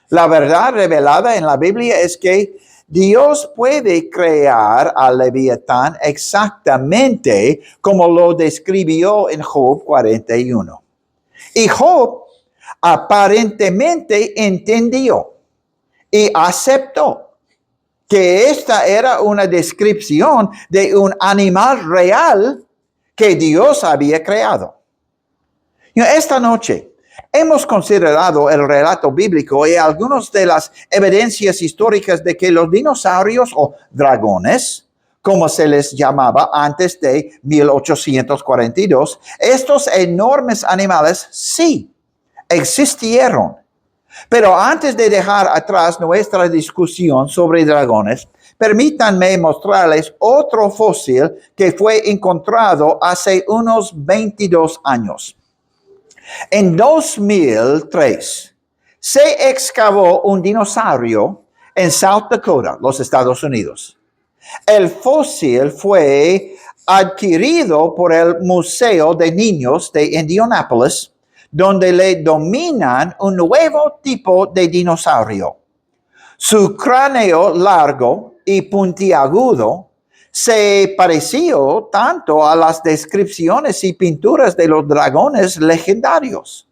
La verdad revelada en la Biblia es que Dios puede crear al Leviatán exactamente como lo describió en Job 41. Y Job aparentemente entendió y aceptó que esta era una descripción de un animal real que Dios había creado. Esta noche hemos considerado el relato bíblico y algunas de las evidencias históricas de que los dinosaurios o dragones, como se les llamaba antes de 1842, estos enormes animales sí existieron. Pero antes de dejar atrás nuestra discusión sobre dragones, permítanme mostrarles otro fósil que fue encontrado hace unos 22 años. En 2003, se excavó un dinosaurio en South Dakota, los Estados Unidos. El fósil fue adquirido por el Museo de Niños de Indianápolis, donde le dominan un nuevo tipo de dinosaurio. Su cráneo largo y puntiagudo se pareció tanto a las descripciones y pinturas de los dragones legendarios,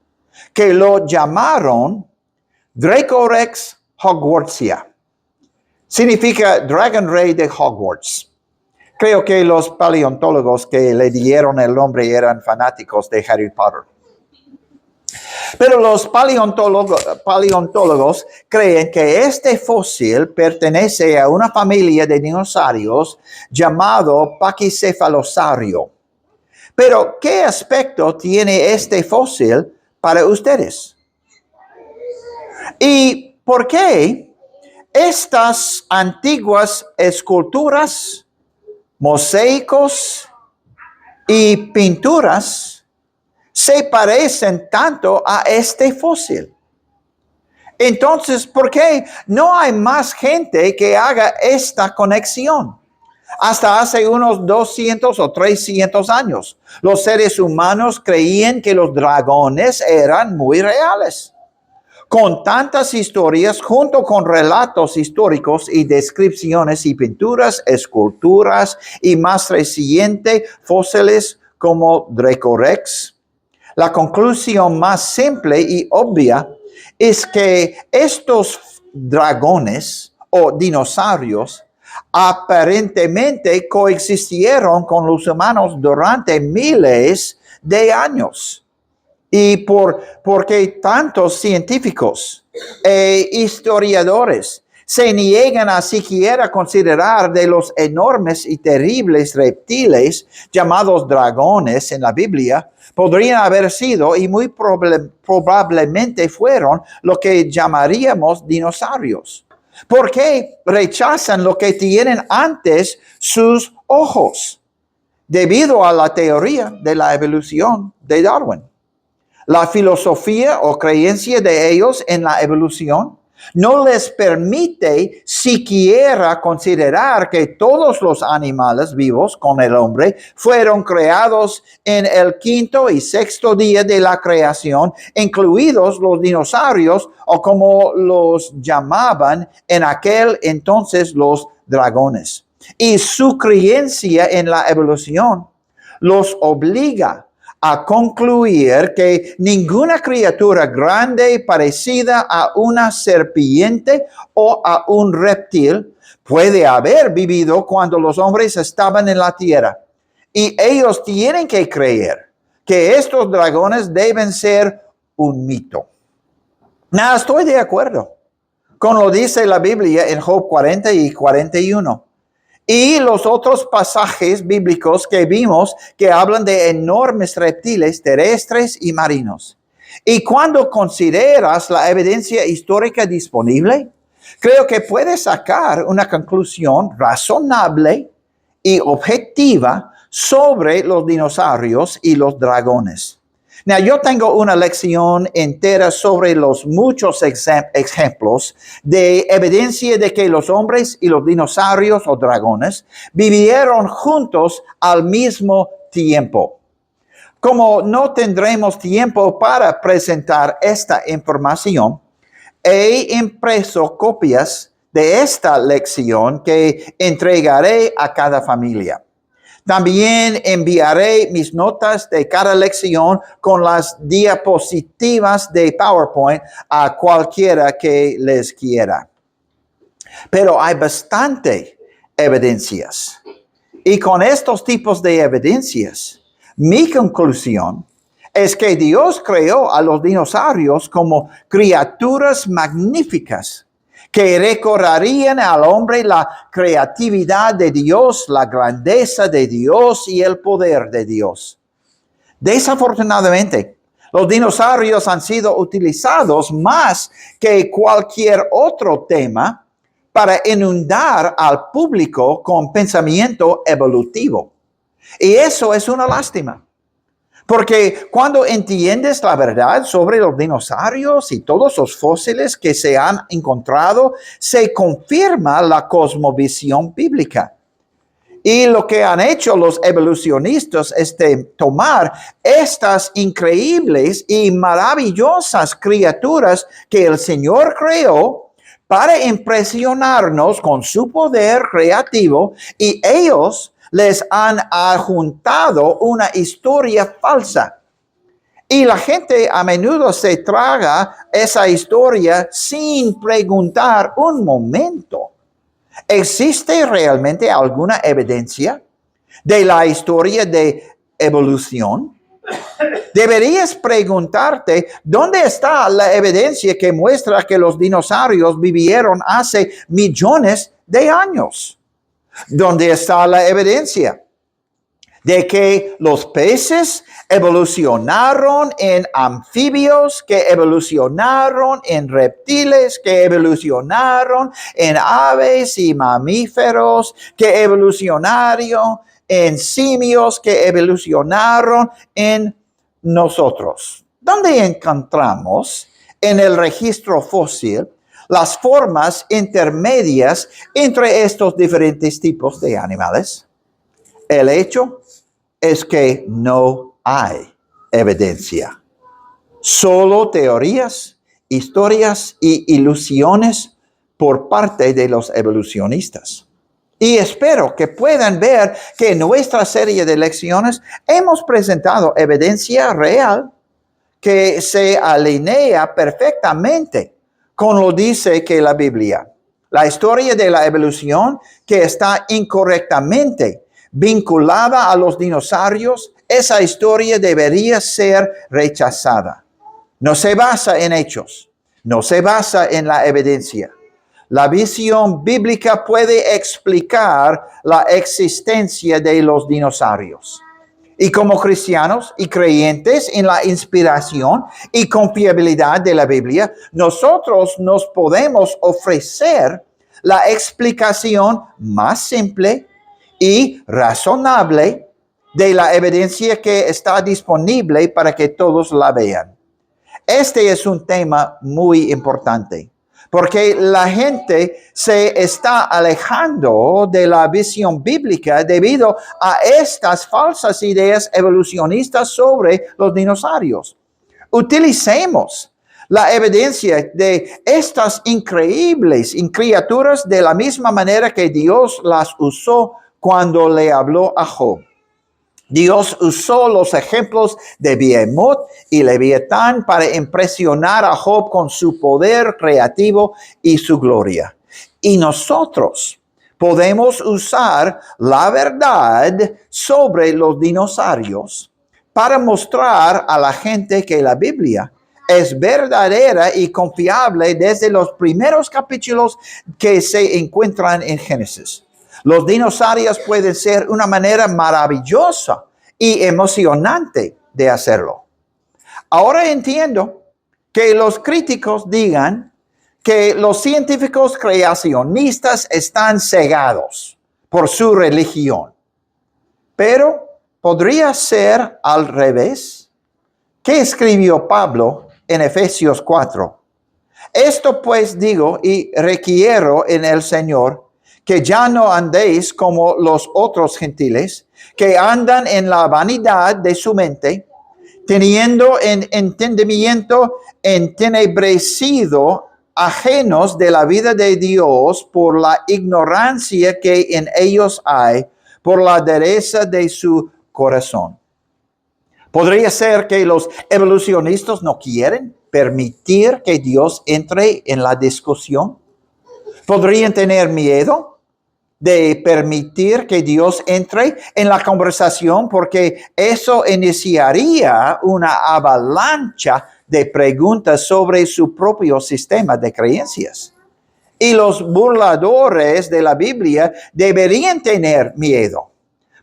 que lo llamaron Dracorex hogwartsia. Significa Dragon Ray de Hogwarts. Creo que los paleontólogos que le dieron el nombre eran fanáticos de Harry Potter. Pero los paleontólogos creen que este fósil pertenece a una familia de dinosaurios llamado Pachycephalosaurio. Pero, ¿qué aspecto tiene este fósil para ustedes? ¿Y por qué estas antiguas esculturas, mosaicos y pinturas se parecen tanto a este fósil? Entonces, ¿por qué no hay más gente que haga esta conexión? Hasta hace unos 200 o 300 años, los seres humanos creían que los dragones eran muy reales. Con tantas historias, junto con relatos históricos y descripciones y pinturas, esculturas y más reciente fósiles como Dracorex, la conclusión más simple y obvia es que estos dragones o dinosaurios aparentemente coexistieron con los humanos durante miles de años. Y porque tantos científicos e historiadores se niegan a siquiera considerar de los enormes y terribles reptiles llamados dragones en la Biblia, podrían haber sido y muy probablemente fueron lo que llamaríamos dinosaurios. ¿Por qué rechazan lo que tienen antes sus ojos? Debido a la teoría de la evolución de Darwin. La filosofía o creencia de ellos en la evolución no les permite siquiera considerar que todos los animales vivos con el hombre fueron creados en el quinto y sexto día de la creación, incluidos los dinosaurios o como los llamaban en aquel entonces los dragones. Y su creencia en la evolución los obliga a concluir que ninguna criatura grande parecida a una serpiente o a un reptil puede haber vivido cuando los hombres estaban en la tierra. Y ellos tienen que creer que estos dragones deben ser un mito. No, estoy de acuerdo con lo que dice la Biblia en Job 40 y 41. Y los otros pasajes bíblicos que vimos que hablan de enormes reptiles terrestres y marinos. Y cuando consideras la evidencia histórica disponible, creo que puedes sacar una conclusión razonable y objetiva sobre los dinosaurios y los dragones. Now, yo tengo una lección entera sobre los muchos ejemplos de evidencia de que los hombres y los dinosaurios o dragones vivieron juntos al mismo tiempo. Como no tendremos tiempo para presentar esta información, he impreso copias de esta lección que entregaré a cada familia. También enviaré mis notas de cada lección con las diapositivas de PowerPoint a cualquiera que les quiera. Pero hay bastante evidencias. Y con estos tipos de evidencias, mi conclusión es que Dios creó a los dinosaurios como criaturas magníficas que recordarían al hombre la creatividad de Dios, la grandeza de Dios y el poder de Dios. Desafortunadamente, los dinosaurios han sido utilizados más que cualquier otro tema para inundar al público con pensamiento evolutivo. Y eso es una lástima. Porque cuando entiendes la verdad sobre los dinosaurios y todos los fósiles que se han encontrado, se confirma la cosmovisión bíblica. Y lo que han hecho los evolucionistas es tomar estas increíbles y maravillosas criaturas que el Señor creó para impresionarnos con su poder creativo, y ellos les han adjuntado una historia falsa. Y la gente a menudo se traga esa historia sin preguntar un momento. ¿Existe realmente alguna evidencia de la historia de evolución? Deberías preguntarte, ¿dónde está la evidencia que muestra que los dinosaurios vivieron hace millones de años? ¿Dónde está la evidencia de que los peces evolucionaron en anfibios, que evolucionaron en reptiles, que evolucionaron en aves y mamíferos, que evolucionaron en simios, que evolucionaron en nosotros? ¿Dónde encontramos en el registro fósil las formas intermedias entre estos diferentes tipos de animales? El hecho es que no hay evidencia. Solo teorías, historias y ilusiones por parte de los evolucionistas. Y espero que puedan ver que en nuestra serie de lecciones hemos presentado evidencia real que se alinea perfectamente con lo dice que la Biblia. La historia de la evolución que está incorrectamente vinculada a los dinosaurios, esa historia debería ser rechazada. No se basa en hechos, no se basa en la evidencia. La visión bíblica puede explicar la existencia de los dinosaurios. Y como cristianos y creyentes en la inspiración y confiabilidad de la Biblia, nosotros nos podemos ofrecer la explicación más simple y razonable de la evidencia que está disponible para que todos la vean. Este es un tema muy importante, porque la gente se está alejando de la visión bíblica debido a estas falsas ideas evolucionistas sobre los dinosaurios. Utilicemos la evidencia de estas increíbles criaturas de la misma manera que Dios las usó cuando le habló a Job. Dios usó los ejemplos de Behemoth y Leviatán para impresionar a Job con su poder creativo y su gloria. Y nosotros podemos usar la verdad sobre los dinosaurios para mostrar a la gente que la Biblia es verdadera y confiable desde los primeros capítulos que se encuentran en Génesis. Los dinosaurios pueden ser una manera maravillosa y emocionante de hacerlo. Ahora entiendo que los críticos digan que los científicos creacionistas están cegados por su religión. Pero podría ser al revés. ¿Qué escribió Pablo en Efesios 4? Esto pues digo y requiero en el Señor, que ya no andéis como los otros gentiles, que andan en la vanidad de su mente, teniendo en entendimiento entenebrecido, ajenos de la vida de Dios por la ignorancia que en ellos hay, por la dureza de su corazón. ¿Podría ser que los evolucionistas no quieren permitir que Dios entre en la discusión? ¿Podrían tener miedo de permitir que Dios entre en la conversación porque eso iniciaría una avalancha de preguntas sobre su propio sistema de creencias? Y los burladores de la Biblia deberían tener miedo,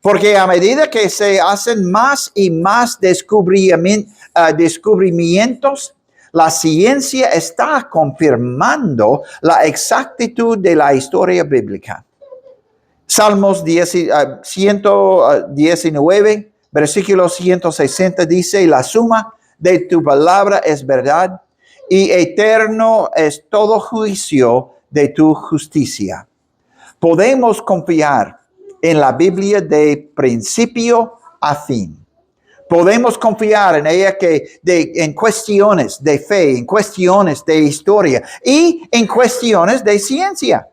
porque a medida que se hacen más y más descubrimientos, la ciencia está confirmando la exactitud de la historia bíblica. Salmos 119, versículo 160 dice, la suma de tu palabra es verdad y eterno es todo juicio de tu justicia. Podemos confiar en la Biblia de principio a fin. Podemos confiar en ella en cuestiones de fe, en cuestiones de historia y en cuestiones de ciencia.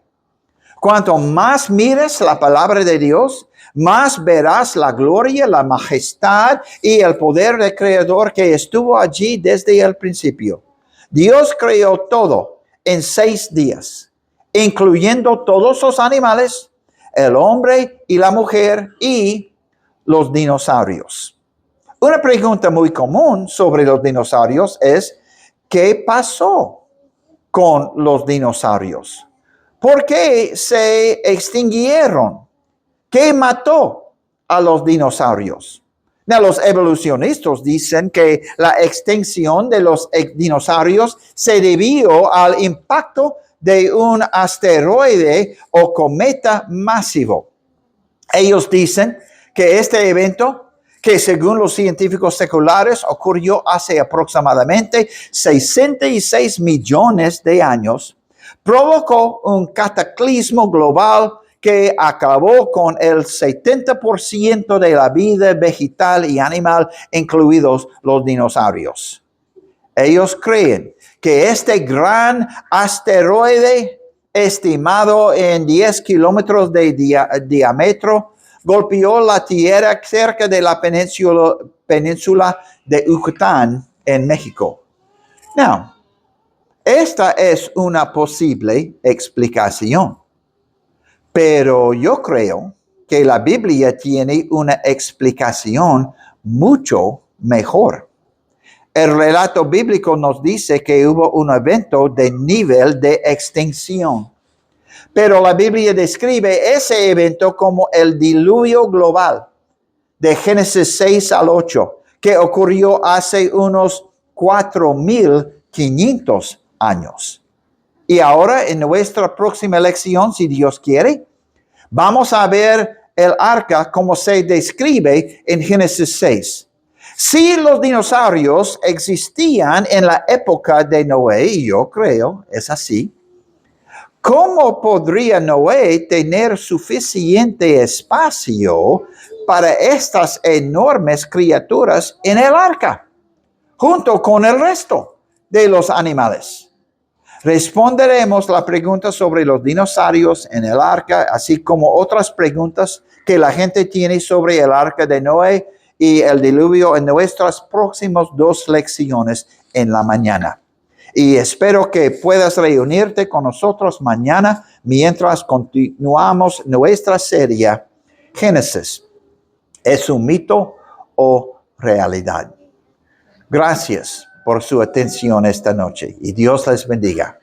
Cuanto más mires la palabra de Dios, más verás la gloria, la majestad y el poder del Creador que estuvo allí desde el principio. Dios creó todo en 6 días incluyendo todos los animales, el hombre y la mujer y los dinosaurios. Una pregunta muy común sobre los dinosaurios es, ¿qué pasó con los dinosaurios? ¿Por qué se extinguieron? ¿Qué mató a los dinosaurios? Los evolucionistas dicen que la extinción de los dinosaurios se debió al impacto de un asteroide o cometa masivo. Ellos dicen que este evento, que según los científicos seculares ocurrió hace aproximadamente 66 millones de años, provocó un cataclismo global que acabó con el 70% de la vida vegetal y animal, incluidos los dinosaurios. Ellos creen que este gran asteroide, estimado en 10 kilómetros de diámetro, golpeó la Tierra cerca de la península de Yucatán en México. Now, esta es una posible explicación, pero yo creo que la Biblia tiene una explicación mucho mejor. El relato bíblico nos dice que hubo un evento de nivel de extinción, pero la Biblia describe ese evento como el diluvio global de Génesis 6 al 8, que ocurrió hace unos 4,500 años. Y ahora, en nuestra próxima lección, si Dios quiere, vamos a ver el arca como se describe en Génesis 6. Si los dinosaurios existían en la época de Noé, y yo creo es así, ¿cómo podría Noé tener suficiente espacio para estas enormes criaturas en el arca, junto con el resto de los animales? Responderemos la pregunta sobre los dinosaurios en el arca, así como otras preguntas que la gente tiene sobre el arca de Noé y el diluvio en nuestras próximas 2 lecciones en la mañana. Y espero que puedas reunirte con nosotros mañana mientras continuamos nuestra serie Génesis. ¿Es un mito o realidad? Gracias por su atención esta noche y Dios les bendiga.